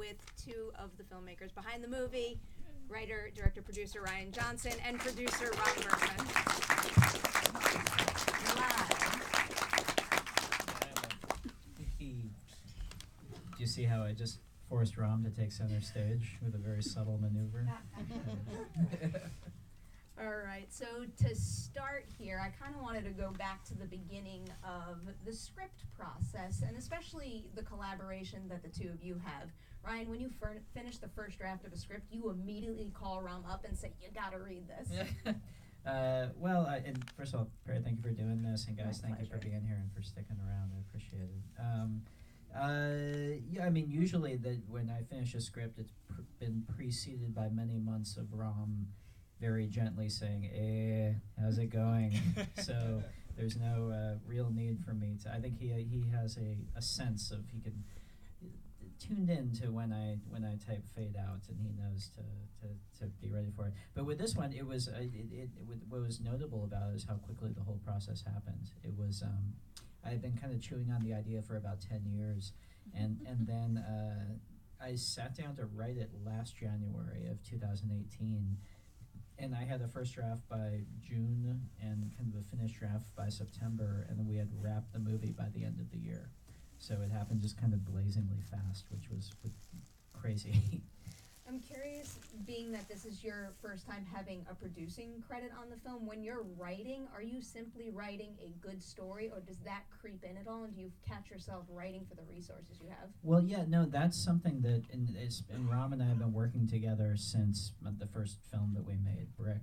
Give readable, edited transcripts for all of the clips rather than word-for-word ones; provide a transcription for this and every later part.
with two of the filmmakers behind the movie, writer, director, producer Rian Johnson, and producer Ram Bergman. Do you see how I just forced Ram to take center stage with a very subtle maneuver? All right, so to start here, I kind of wanted to go back to the beginning of the script process, and especially the collaboration that the two of you have. Ryan, when you finish the first draft of a script, you immediately call Ram up and say, you gotta read this. And first of all, Perry, thank you for doing this, and guys, My thank you pleasure. for being here and for sticking around. I appreciate it. Yeah, I mean, usually when I finish a script, it's been preceded by many months of Ram very gently saying, how's it going? So there's no real need for me to. I think he has a sense of, he can tuned in to when I type fade out, and he knows to be ready for it. But with this one, it was what was notable about it is how quickly the whole process happened. It was I had been kind of chewing on the idea for about 10 years, and then I sat down to write it last January of 2018. And I had a first draft by June and kind of a finished draft by September, and then we had wrapped the movie by the end of the year. So it happened just kind of blazingly fast, which was crazy. I'm curious, being that this is your first time having a producing credit on the film, when you're writing, are you simply writing a good story, or does that creep in at all, and do you catch yourself writing for the resources you have? Well, yeah, no, that's something that, and Ram and I have been working together since the first film that we made, Brick,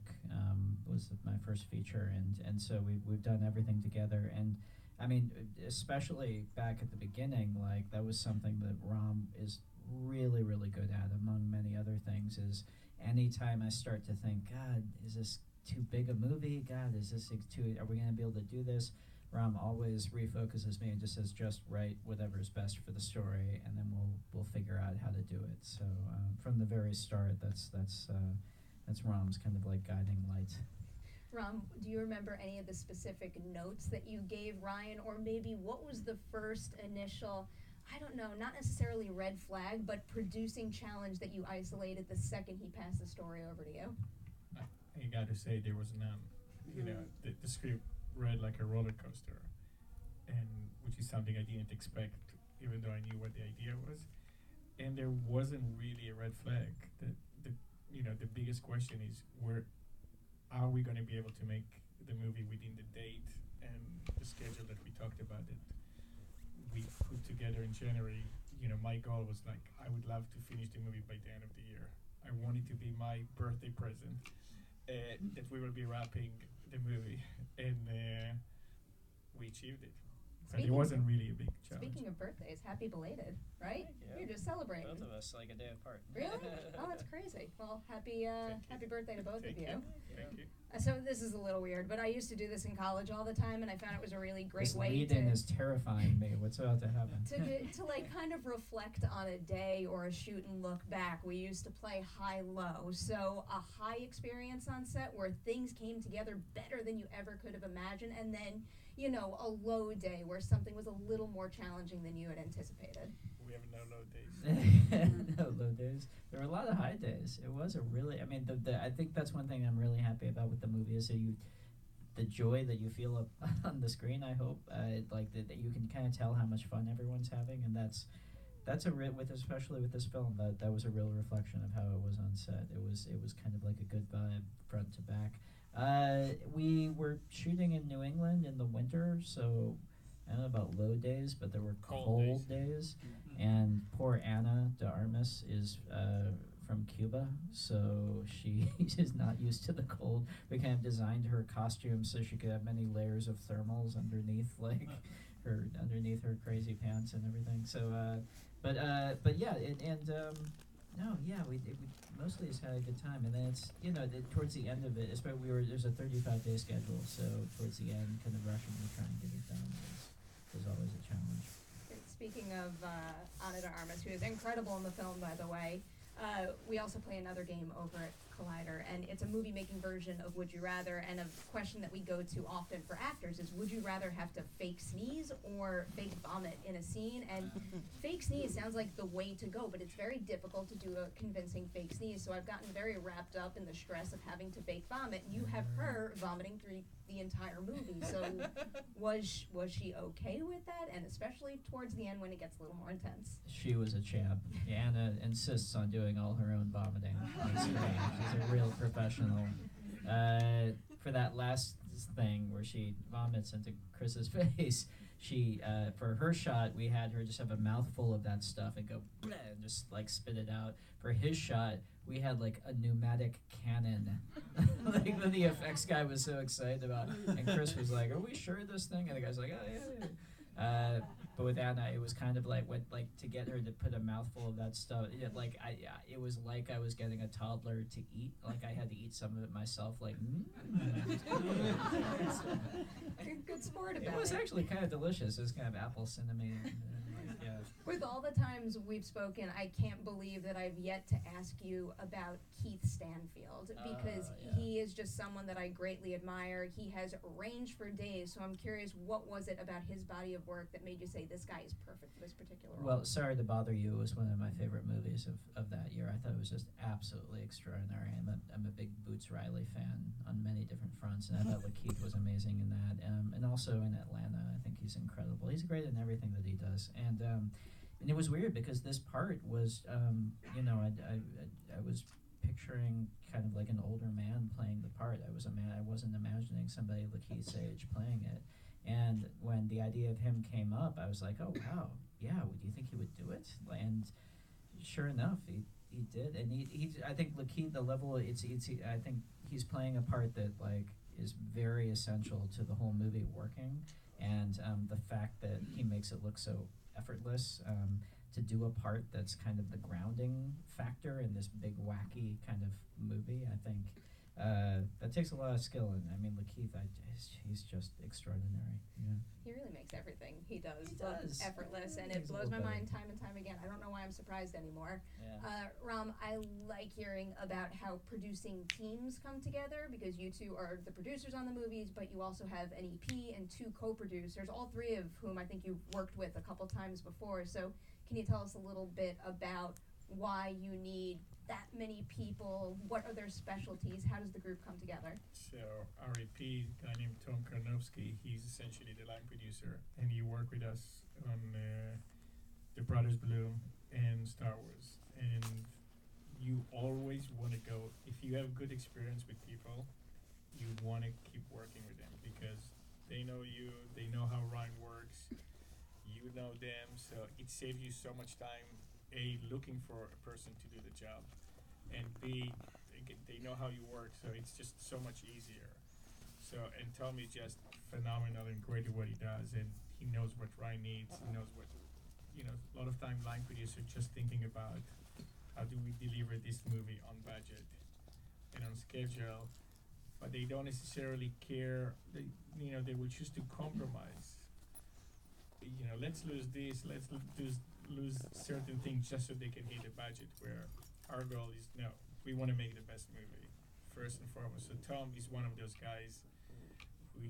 was my first feature, and so we've done everything together, and I mean, especially back at the beginning, like, that was something that Ram is really, really good at, among many other things, is anytime I start to think, God, is this too big a movie? God, is this too, are we going to be able to do this? Ram always refocuses me and just says, just write whatever is best for the story, and then we'll figure out how to do it. So from the very start, that's Ram's kind of like guiding light. Ram, do you remember any of the specific notes that you gave Ryan, or maybe what was the first initial, I don't know, not necessarily red flag, but producing challenge that you isolated the second he passed the story over to you? I got to say, there was none. You know, the script read like a roller coaster, and which is something I didn't expect, even though I knew what the idea was. And there wasn't really a red flag. The biggest question is, where are we going to be able to make the movie within the date and the schedule that we talked about that we put together in January? You know, my goal was like, I would love to finish the movie by the end of the year. I want it to be my birthday present, that we will be wrapping the movie, and we achieved it. But it wasn't really a big challenge. Speaking of birthdays, happy belated, right? Thank you. You're just celebrating. Both of us, like a day apart. Really? Oh, that's crazy. Well, happy birthday to both Thank of you. Thank you. So this is a little weird, but I used to do this in college all the time, and I found it was a really great This way lead-in to is terrifying me. What's about to happen? to like kind of reflect on a day or a shoot and look back. We used to play high-low, so a high experience on set where things came together better than you ever could have imagined, and then, you know, a low day where something was a little more challenging than you had anticipated. We have no low days. No low days. There were a lot of high days. It was a really, I mean, I think that's one thing I'm really happy about with the movie is that the joy that you feel on the screen, I hope, like that you can kind of tell how much fun everyone's having, and that's especially with this film, that was a real reflection of how it was on set. It was kind of like a good vibe front to back. We were shooting in New England in the winter, so I don't know about low days, but there were cold days. And poor Ana de Armas is from Cuba, so she is not used to the cold. We kind of designed her costume so she could have many layers of thermals underneath, like underneath her crazy pants and everything. So, but yeah, we mostly just had a good time. And then it's, you know, towards the end of it, especially there's a 35-day schedule, so towards the end, kind of rushing to try and get it done was always a challenge. Speaking of Ana de Armas, who is incredible in the film, by the way, We also play another game over at Collider, and it's a movie-making version of Would You Rather, and a question that we go to often for actors is, would you rather have to fake sneeze or fake vomit in a scene? And fake sneeze sounds like the way to go, but it's very difficult to do a convincing fake sneeze, so I've gotten very wrapped up in the stress of having to fake vomit. You have her vomiting through the entire movie, so was she okay with that? And especially towards the end when it gets a little more intense. She was a champ. Anna insists on doing all her own vomiting on screen. She's a real professional. For that last thing where she vomits into Chris's face, she for her shot we had her just have a mouthful of that stuff and go bleh, and just like spit it out. For his shot, we had like a pneumatic cannon. Like the effects guy was so excited about, and Chris was like, "Are we sure this thing?" And the guy's like, "Oh yeah." But with Anna, it was kind of like to get her to put a mouthful of that stuff. It was like I was getting a toddler to eat. Like I had to eat some of it myself. Like, Good sport about it. It was actually kind of delicious. It was kind of apple cinnamon. Yeah. With all the times we've spoken, I can't believe that I've yet to ask you about Keith Stanfield, because he is just someone that I greatly admire. He has range for days, so I'm curious, what was it about his body of work that made you say this guy is perfect for this particular role? Well, Sorry to Bother You was one of my favorite movies of that year. I thought it was just absolutely extraordinary. I'm a big Boots Riley fan on many different fronts, and I thought Lakeith was amazing in that, and also in Atlanta. I think he's incredible. He's great in everything that he does, and it was weird because this part was, I was picturing kind of like an older man playing the part. I wasn't imagining somebody Lakeith's age playing it. And when the idea of him came up, I was like, oh wow, yeah. Do you think he would do it? And sure enough, he did. And I think Lakeith, the level I think he's playing a part that like is very essential to the whole movie working. And the fact that he makes it look so effortless, to do a part that's kind of the grounding factor in this big wacky kind of movie, I think that takes a lot of skill. And I mean, Lakeith, he's just extraordinary. Yeah. He really makes everything he does look effortless, and He it makes it blows look my better. mind time and time again. I don't know why I'm surprised anymore. Yeah. Ram, I like hearing about how producing teams come together, because you two are the producers on the movies, but you also have an EP and two co-producers, all three of whom I think you've worked with a couple times before. So can you tell us a little bit about why you need that many people? What are their specialties? How does the group come together? So our EP, a guy named Tom Karnowski, he's essentially the line producer, and he worked with us on The Brothers Bloom and Star Wars. And you always want to go, if you have good experience with people, you want to keep working with them because they know you, they know how Ryan works, you know them, so it saves you so much time, A, looking for a person to do the job, and B, they know how you work, so it's just so much easier. So, and Tom is just phenomenal and great at what he does, and he knows what Ryan needs, he knows what, a lot of time line producers just thinking about how do we deliver this movie on budget and on schedule, but they don't necessarily care, they will choose to compromise. Let's lose this, let's lose certain things just so they can hit the budget, where our goal is, no, we want to make the best movie, first and foremost. So Tom is one of those guys who,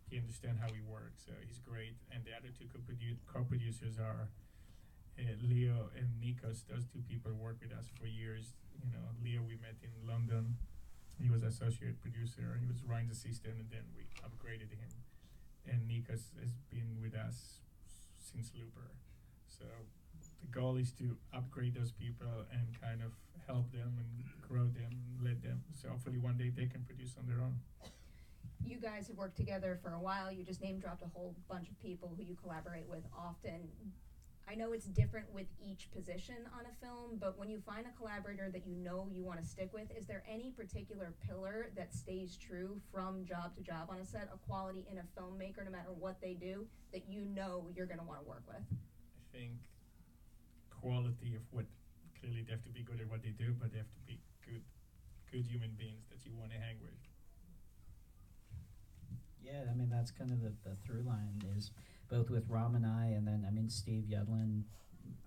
he understands how we work, so he's great. And the other two co-producers are Leo and Nikos. Those two people work with us for years. Leo we met in London. He was associate producer, he was Ryan's assistant, and then we upgraded him. And Nikos has been with us since Looper. So the goal is to upgrade those people and kind of help them and grow them, let them, so hopefully one day they can produce on their own. You guys have worked together for a while. You just name dropped a whole bunch of people who you collaborate with often. I know it's different with each position on a film, but when you find a collaborator that you know you want to stick with, is there any particular pillar that stays true from job to job on a set, a quality in a filmmaker, no matter what they do, that you know you're going to want to work with? I think quality of what, clearly they have to be good at what they do, but they have to be good human beings that you want to hang with. Yeah, I mean, that's kind of the through line is both with Ram and I, and then, I mean, Steve Yedlin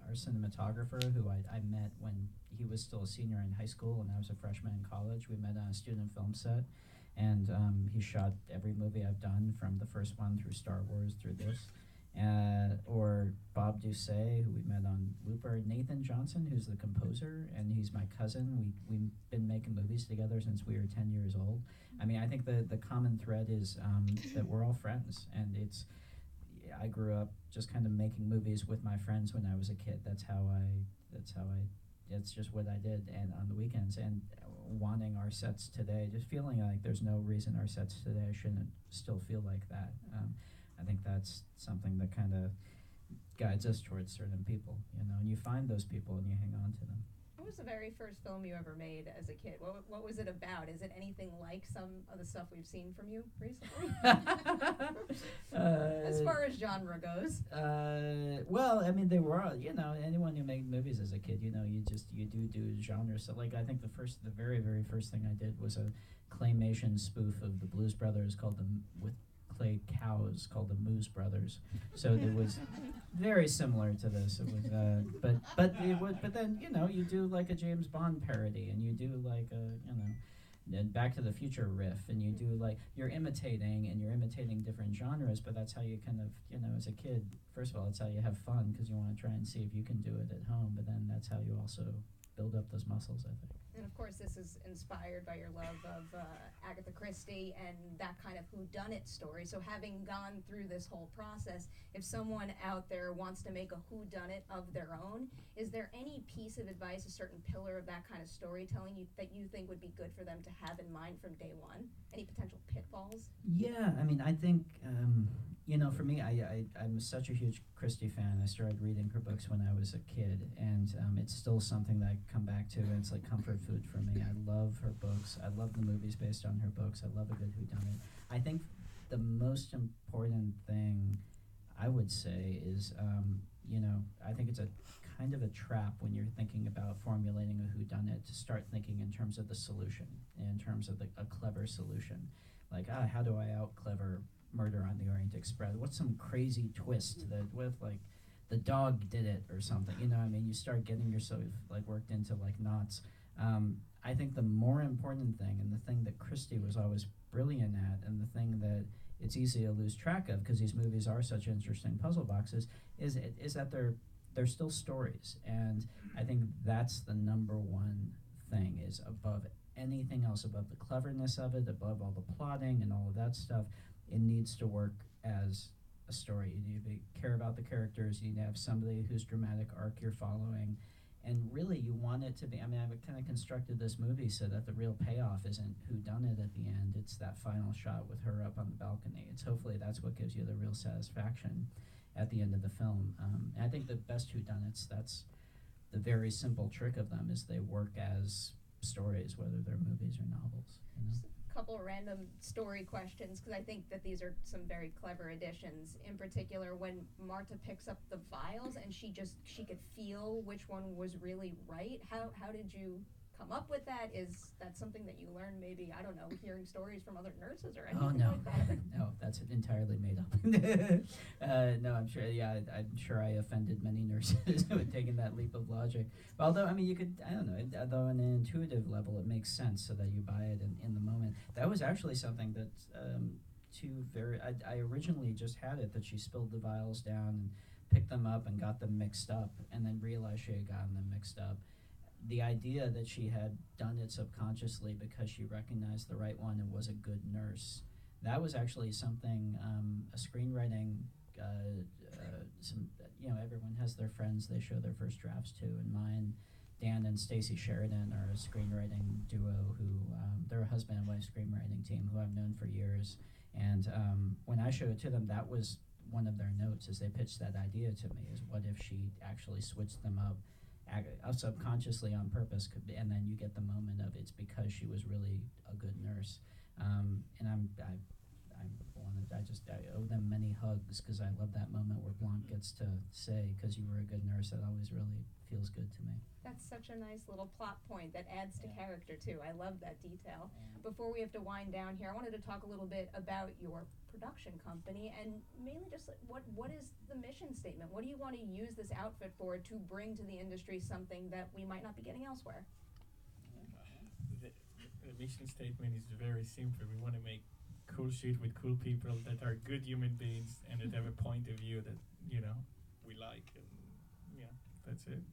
our cinematographer, who I met when he was still a senior in high school and I was a freshman in college. We met on a student film set, and he shot every movie I've done from the first one through Star Wars through this. Or Bob Doucet, who we met on Looper. Nathan Johnson, who's the composer, and he's my cousin. We've been making movies together since we were 10 years old. I mean, I think the common thread is that we're all friends, and I grew up just kind of making movies with my friends when I was a kid. That's just what I did, and on the weekends, and wanting our sets today, just feeling like there's no reason our sets today shouldn't still feel like that. I think that's something that kind of guides us towards certain people, and you find those people and you hang on to them. What was the very first film you ever made as a kid? What was it about? Is it anything like some of the stuff we've seen from you recently? As far as genre goes. Well, I mean, they were all, anyone who made movies as a kid, you do genres. So, like, I think the very, very first thing I did was a claymation spoof of the Blues Brothers with clay cows called the Moose Brothers. So it was very similar to this. It was, but then you do like a James Bond parody, and you do like a Back to the Future riff, and you do like you're imitating different genres. But that's how you kind of as a kid. First of all, it's how you have fun because you want to try and see if you can do it at home. But then that's how you also build up those muscles, I think. And of course, this is inspired by your love of Agatha Christie and that kind of whodunit story. So having gone through this whole process, if someone out there wants to make a whodunit of their own, is there any piece of advice, a certain pillar of that kind of storytelling that you think would be good for them to have in mind from day one? Any potential pitfalls? Yeah, I mean, I think, for me, I'm such a huge Christie fan. I started reading her books when I was a kid, and it's still something that I come back to, and it's like comfort food for me. I love her books. I love the movies based on her books. I love a good whodunit. I think the most important thing I would say is, I think it's a kind of a trap when you're thinking about formulating a whodunit to start thinking in terms of the solution, in terms of a clever solution. Like, how do I out-clever Murder on the Orient Express? What's some crazy twist that with, like, the dog did it or something? You start getting yourself, like, worked into, like, knots. I think the more important thing, and the thing that Christie was always brilliant at, and the thing that it's easy to lose track of because these movies are such interesting puzzle boxes, is that they're still stories. And I think that's the number one thing, is above anything else, above the cleverness of it, above all the plotting and all of that stuff, it needs to work as a story. You need to care about the characters. You need to have somebody whose dramatic arc you're following. And really, you want it to be, I've kind of constructed this movie so that the real payoff isn't whodunit at the end. It's that final shot with her up on the balcony. Hopefully that's what gives you the real satisfaction at the end of the film. And I think the best whodunits, that's the very simple trick of them, is they work as stories, whether they're movies or novels. Just a couple of random story questions, because I think that these are some very clever additions. In particular, when Marta picks up the vials and she could feel which one was really right. How did you come up with that? Is that something that you learned, maybe, I don't know, hearing stories from other nurses or anything like that? No, that's entirely made up. No, I'm sure I offended many nurses with taking that leap of logic. Although, you could, I don't know, although on an intuitive level it makes sense so that you buy it in the moment. That was actually something that I originally just had it that she spilled the vials down and picked them up and got them mixed up, and then realized she had gotten them mixed up. The idea that she had done it subconsciously because she recognized the right one and was a good nurse, that was actually something, a screenwriting, everyone has their friends they show their first drafts to, and mine, Dan and Stacey Sheridan, are a screenwriting duo who, they're a husband and wife screenwriting team who I've known for years. And when I showed it to them, that was one of their notes, as they pitched that idea to me, is what if she actually switched them up subconsciously on purpose, and then you get the moment of it's because she was really a good nurse. And I owe them many hugs, because I love that moment where Blanc gets to say, because you were a good nurse. That always really feels good to me. That's such a nice little plot point that adds to Yeah. character too. I love that detail. Yeah. Before we have to wind down here, I wanted to talk a little bit about your production company and mainly just like, what is the mission statement? What do you want to use this outfit for to bring to the industry something that we might not be getting elsewhere? The mission statement is very simple. We want to make cool shit with cool people that are good human beings and that have a point of view that, you know, we like, and yeah, that's it.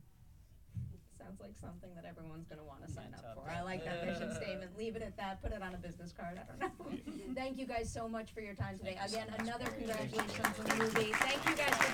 Sounds like something that everyone's going to want to Yeah, sign up top for. that. I like that mission statement. Leave it at that. Put it on a business card. I don't know. Thank you guys so much for your time today. Thank you so Again, much. another Very congratulations appreciate on the movie. Thank you guys for